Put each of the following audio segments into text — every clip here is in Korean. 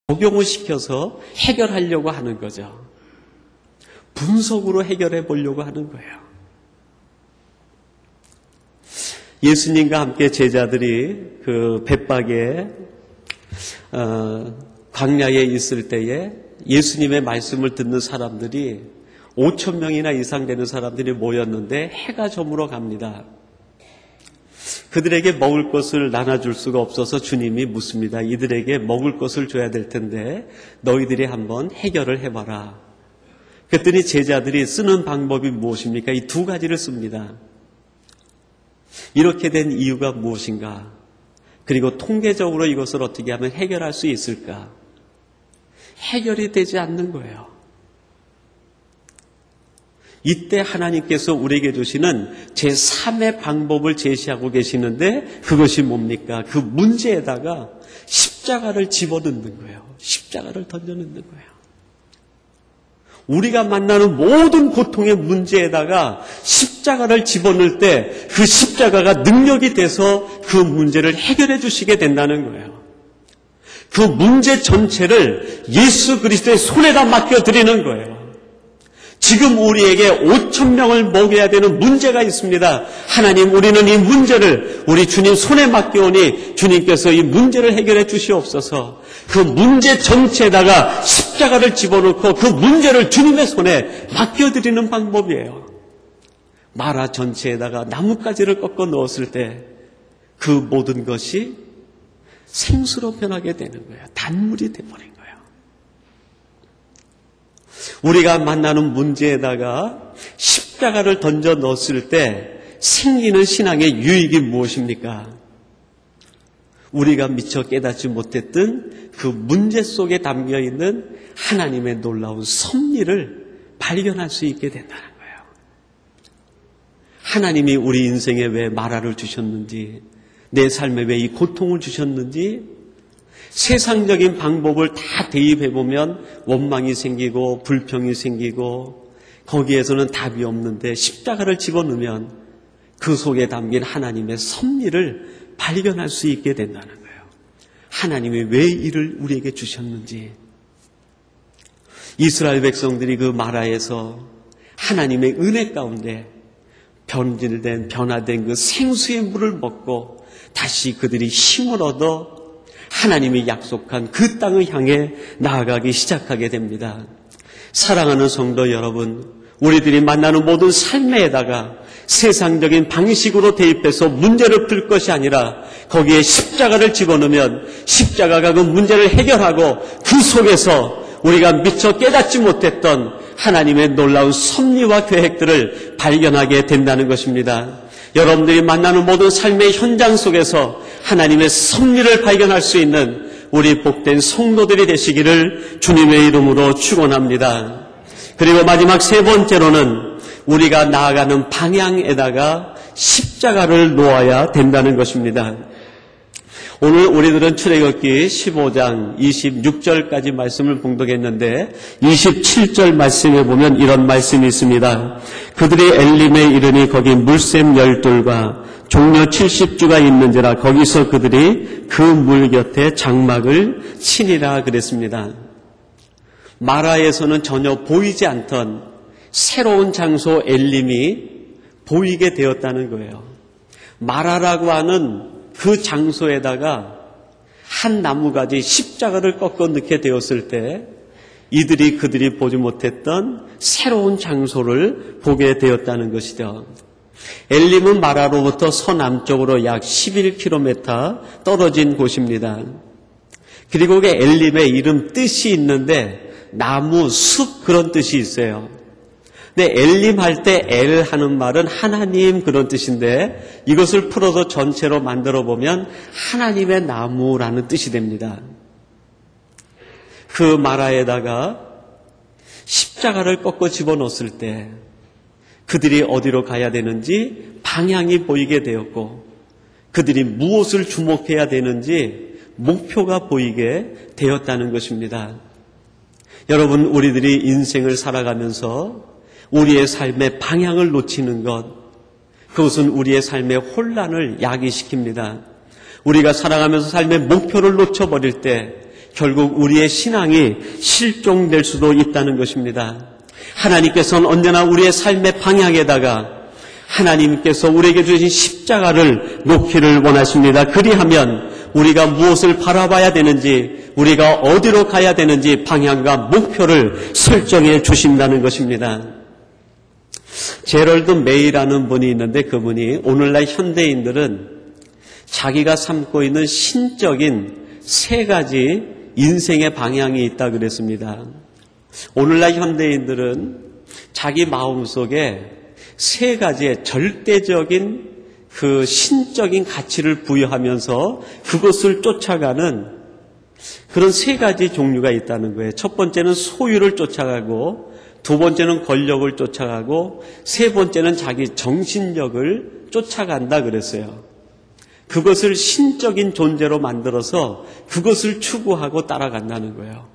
적용을 시켜서 해결하려고 하는 거죠. 분석으로 해결해 보려고 하는 거예요. 예수님과 함께 제자들이 그 벳박에 광야에 있을 때에 예수님의 말씀을 듣는 사람들이 5,000명이나 이상 되는 사람들이 모였는데 해가 저물어 갑니다. 그들에게 먹을 것을 나눠줄 수가 없어서 주님이 묻습니다. 이들에게 먹을 것을 줘야 될 텐데 너희들이 한번 해결을 해봐라. 그랬더니 제자들이 쓰는 방법이 무엇입니까? 이 두 가지를 씁니다. 이렇게 된 이유가 무엇인가? 그리고 통계적으로 이것을 어떻게 하면 해결할 수 있을까? 해결이 되지 않는 거예요. 이때 하나님께서 우리에게 주시는 제3의 방법을 제시하고 계시는데 그것이 뭡니까? 그 문제에다가 십자가를 집어넣는 거예요. 십자가를 던져넣는 거예요. 우리가 만나는 모든 고통의 문제에다가 십자가를 집어넣을 때 그 십자가가 능력이 돼서 그 문제를 해결해 주시게 된다는 거예요. 그 문제 전체를 예수 그리스도의 손에다 맡겨드리는 거예요. 지금 우리에게 5,000명을 먹여야 되는 문제가 있습니다. 하나님, 우리는 이 문제를 우리 주님 손에 맡겨오니 주님께서 이 문제를 해결해 주시옵소서. 그 문제 전체에다가 십자가를 집어넣고 그 문제를 주님의 손에 맡겨드리는 방법이에요. 마라 전체에다가 나뭇가지를 꺾어 넣었을 때 그 모든 것이 생수로 변하게 되는 거예요. 단물이 되어버린 거예요. 우리가 만나는 문제에다가 십자가를 던져 넣었을 때 생기는 신앙의 유익이 무엇입니까? 우리가 미처 깨닫지 못했던 그 문제 속에 담겨있는 하나님의 놀라운 섭리를 발견할 수 있게 된다는 거예요. 하나님이 우리 인생에 왜 마라를 주셨는지, 내 삶에 왜 이 고통을 주셨는지, 세상적인 방법을 다 대입해보면 원망이 생기고 불평이 생기고 거기에서는 답이 없는데 십자가를 집어넣으면 그 속에 담긴 하나님의 섭리를 발견할 수 있게 된다는 거예요. 하나님이 왜 이를 우리에게 주셨는지. 이스라엘 백성들이 그 마라에서 하나님의 은혜 가운데 변화된 그 생수의 물을 먹고 다시 그들이 힘을 얻어 하나님이 약속한 그 땅을 향해 나아가기 시작하게 됩니다. 사랑하는 성도 여러분, 우리들이 만나는 모든 삶에다가 세상적인 방식으로 대입해서 문제를 풀 것이 아니라 거기에 십자가를 집어넣으면 십자가가 그 문제를 해결하고 그 속에서 우리가 미처 깨닫지 못했던 하나님의 놀라운 섭리와 계획들을 발견하게 된다는 것입니다. 여러분들이 만나는 모든 삶의 현장 속에서 하나님의 섭리를 발견할 수 있는 우리 복된 성도들이 되시기를 주님의 이름으로 축원합니다. 그리고 마지막 세 번째로는 우리가 나아가는 방향에다가 십자가를 놓아야 된다는 것입니다. 오늘 우리들은 출애굽기 15장 26절까지 말씀을 봉독했는데 27절 말씀에 보면 이런 말씀이 있습니다. 그들이 엘림에 이르니 거기 물샘 12과 종려 70주가 있는지라 거기서 그들이 그 물 곁에 장막을 치니라 그랬습니다. 마라에서는 전혀 보이지 않던 새로운 장소 엘림이 보이게 되었다는 거예요. 마라라고 하는 그 장소에다가 한 나무가지 십자가를 꺾어 넣게 되었을 때 그들이 보지 못했던 새로운 장소를 보게 되었다는 것이죠. 엘림은 마라로부터 서남쪽으로 약 11km 떨어진 곳입니다. 그리고 그 엘림의 이름 뜻이 있는데 나무, 숲 그런 뜻이 있어요. 근데 엘림 할 때 엘 하는 말은 하나님 그런 뜻인데 이것을 풀어서 전체로 만들어 보면 하나님의 나무라는 뜻이 됩니다. 그 마라에다가 십자가를 꺾어 집어넣었을 때 그들이 어디로 가야 되는지 방향이 보이게 되었고 그들이 무엇을 주목해야 되는지 목표가 보이게 되었다는 것입니다. 여러분, 우리들이 인생을 살아가면서 우리의 삶의 방향을 놓치는 것, 그것은 우리의 삶의 혼란을 야기시킵니다. 우리가 살아가면서 삶의 목표를 놓쳐버릴 때 결국 우리의 신앙이 실종될 수도 있다는 것입니다. 하나님께서는 언제나 우리의 삶의 방향에다가 하나님께서 우리에게 주신 십자가를 놓기를 원하십니다. 그리하면 우리가 무엇을 바라봐야 되는지, 우리가 어디로 가야 되는지 방향과 목표를 설정해 주신다는 것입니다. 제럴드 메이라는 분이 있는데 그분이 오늘날 현대인들은 자기가 삼고 있는 신적인 세 가지 인생의 방향이 있다 그랬습니다. 오늘날 현대인들은 자기 마음속에 세 가지의 절대적인 그 신적인 가치를 부여하면서 그것을 쫓아가는 그런 세 가지 종류가 있다는 거예요. 첫 번째는 소유를 쫓아가고, 두 번째는 권력을 쫓아가고, 세 번째는 자기 정신력을 쫓아간다 그랬어요. 그것을 신적인 존재로 만들어서 그것을 추구하고 따라간다는 거예요.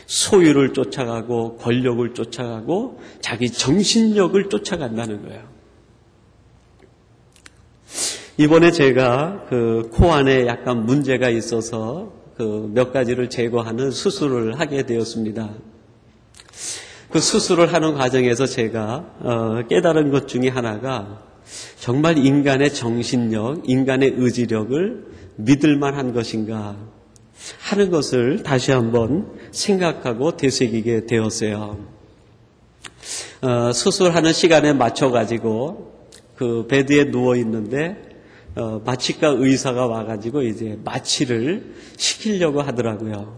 소유를 쫓아가고, 권력을 쫓아가고, 자기 정신력을 쫓아간다는 거예요. 이번에 제가 그 코 안에 약간 문제가 있어서 그 몇 가지를 제거하는 수술을 하게 되었습니다. 그 수술을 하는 과정에서 제가 깨달은 것 중에 하나가 정말 인간의 정신력, 인간의 의지력을 믿을 만한 것인가 하는 것을 다시 한번 생각하고 되새기게 되었어요. 수술하는 시간에 맞춰가지고 그 베드에 누워 있는데 마취과 의사가 와가지고 이제 마취를 시키려고 하더라고요.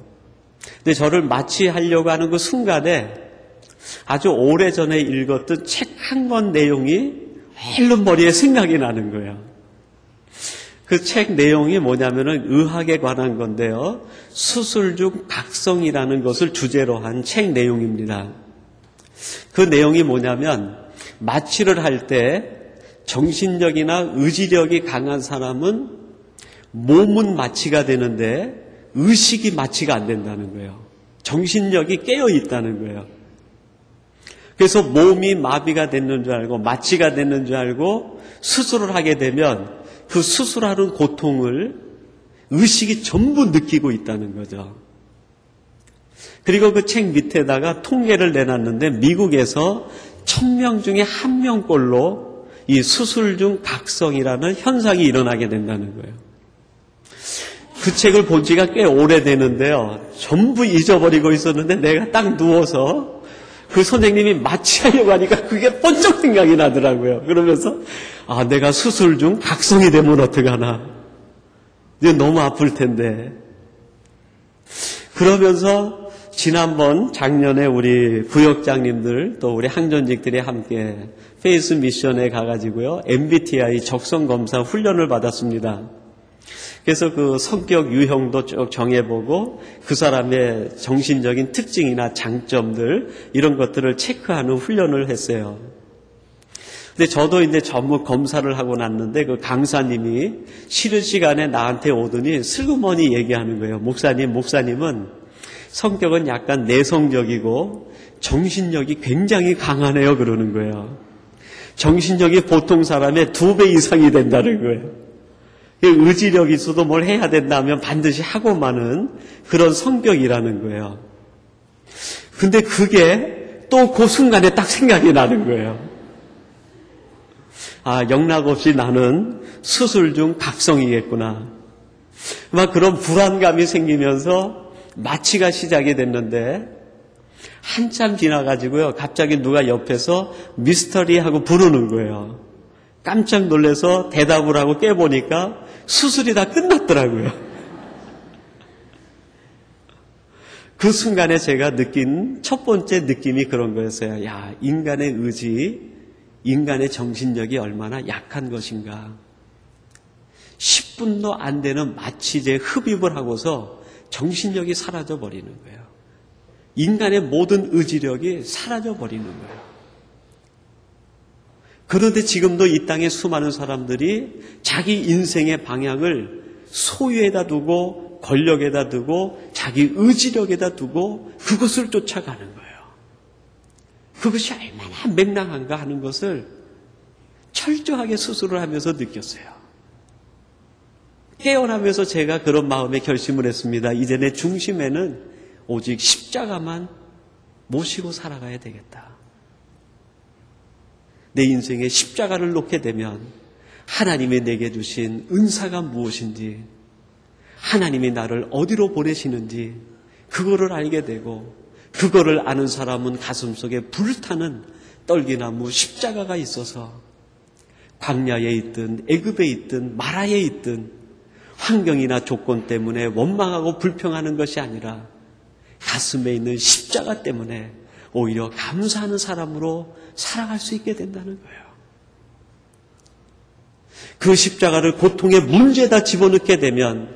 근데 저를 마취하려고 하는 그 순간에 아주 오래전에 읽었던 책 한 권 내용이 얼른 머리에 생각이 나는 거예요. 그 책 내용이 뭐냐면은 의학에 관한 건데요. 수술 중 각성이라는 것을 주제로 한 책 내용입니다. 그 내용이 뭐냐면 마취를 할 때 정신력이나 의지력이 강한 사람은 몸은 마취가 되는데 의식이 마취가 안 된다는 거예요. 정신력이 깨어 있다는 거예요. 그래서 몸이 마비가 됐는 줄 알고 마취가 됐는 줄 알고 수술을 하게 되면 그 수술하는 고통을 의식이 전부 느끼고 있다는 거죠. 그리고 그 책 밑에다가 통계를 내놨는데 미국에서 1000명 중에 1명꼴로 이 수술 중 각성이라는 현상이 일어나게 된다는 거예요. 그 책을 본 지가 꽤 오래되는데요. 전부 잊어버리고 있었는데 내가 딱 누워서 그 선생님이 마취하려고 하니까 그게 번쩍 생각이 나더라고요. 그러면서 내가 수술 중 각성이 되면 어떡하나. 이제 너무 아플 텐데. 그러면서 지난번 작년에 우리 부역장님들 또 우리 항전직들이 함께 페이스 미션에 가가지고요. MBTI 적성검사 훈련을 받았습니다. 그래서 그 성격 유형도 쭉 정해보고 그 사람의 정신적인 특징이나 장점들 이런 것들을 체크하는 훈련을 했어요. 근데 저도 이제 전부 검사를 하고 났는데 그 강사님이 쉬는 시간에 나한테 오더니 슬그머니 얘기하는 거예요. 목사님은 성격은 약간 내성적이고 정신력이 굉장히 강하네요 그러는 거예요. 정신력이 보통 사람의 2배 이상이 된다는 거예요. 의지력이 있어도 뭘 해야 된다면 반드시 하고 마는 그런 성격이라는 거예요. 근데 그게 또 그 순간에 딱 생각이 나는 거예요. 영락없이 나는 수술 중 각성이겠구나. 막 그런 불안감이 생기면서 마취가 시작이 됐는데 한참 지나가지고요. 갑자기 누가 옆에서 미스터리 하고 부르는 거예요. 깜짝 놀라서 대답을 하고 깨보니까 수술이 다 끝났더라고요. 그 순간에 제가 느낀 첫 번째 느낌이 그런 거였어요. 인간의 의지, 인간의 정신력이 얼마나 약한 것인가. 10분도 안 되는 마취제 흡입을 하고서 정신력이 사라져 버리는 거예요. 인간의 모든 의지력이 사라져 버리는 거예요. 그런데 지금도 이 땅에 수많은 사람들이 자기 인생의 방향을 소유에다 두고 권력에다 두고 자기 의지력에다 두고 그것을 쫓아가는 거예요. 그것이 얼마나 맹랑한가 하는 것을 철저하게 수술을 하면서 느꼈어요. 깨어나면서 제가 그런 마음에 결심을 했습니다. 이제 내 중심에는 오직 십자가만 모시고 살아가야 되겠다. 내 인생에 십자가를 놓게 되면 하나님이 내게 주신 은사가 무엇인지, 하나님이 나를 어디로 보내시는지 그거를 알게 되고, 그거를 아는 사람은 가슴속에 불타는 떨기나무 십자가가 있어서 광야에 있든 애굽에 있든 마라에 있든 환경이나 조건 때문에 원망하고 불평하는 것이 아니라 가슴에 있는 십자가 때문에 오히려 감사하는 사람으로 살아갈 수 있게 된다는 거예요. 그 십자가를 고통의 문제에다 집어넣게 되면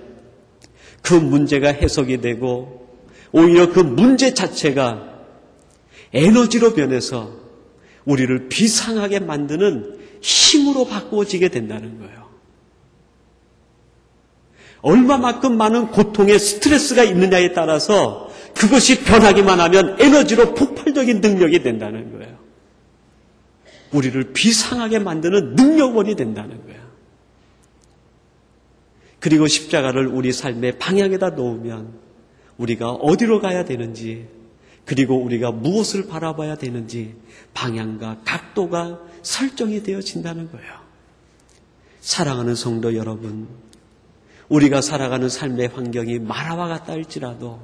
그 문제가 해석이 되고, 오히려 그 문제 자체가 에너지로 변해서 우리를 비상하게 만드는 힘으로 바꾸어지게 된다는 거예요. 얼마만큼 많은 고통의 스트레스가 있느냐에 따라서 그것이 변하기만 하면 에너지로 폭발적인 능력이 된다는 거예요. 우리를 비상하게 만드는 능력원이 된다는 거예요. 그리고 십자가를 우리 삶의 방향에다 놓으면 우리가 어디로 가야 되는지, 그리고 우리가 무엇을 바라봐야 되는지 방향과 각도가 설정이 되어진다는 거예요. 사랑하는 성도 여러분, 우리가 살아가는 삶의 환경이 마라와 같다 할지라도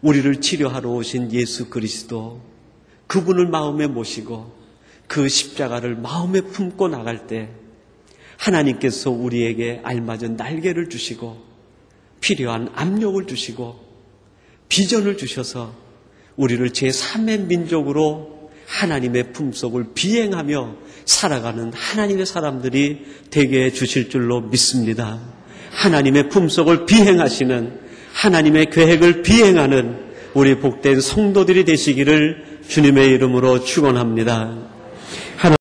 우리를 치료하러 오신 예수 그리스도, 그분을 마음에 모시고 그 십자가를 마음에 품고 나갈 때 하나님께서 우리에게 알맞은 날개를 주시고 필요한 압력을 주시고 비전을 주셔서 우리를 제3의 민족으로 하나님의 품속을 비행하며 살아가는 하나님의 사람들이 되게 해주실 줄로 믿습니다. 하나님의 품속을 비행하시는, 하나님의 계획을 비행하는 우리 복된 성도들이 되시기를 주님의 이름으로 축원합니다.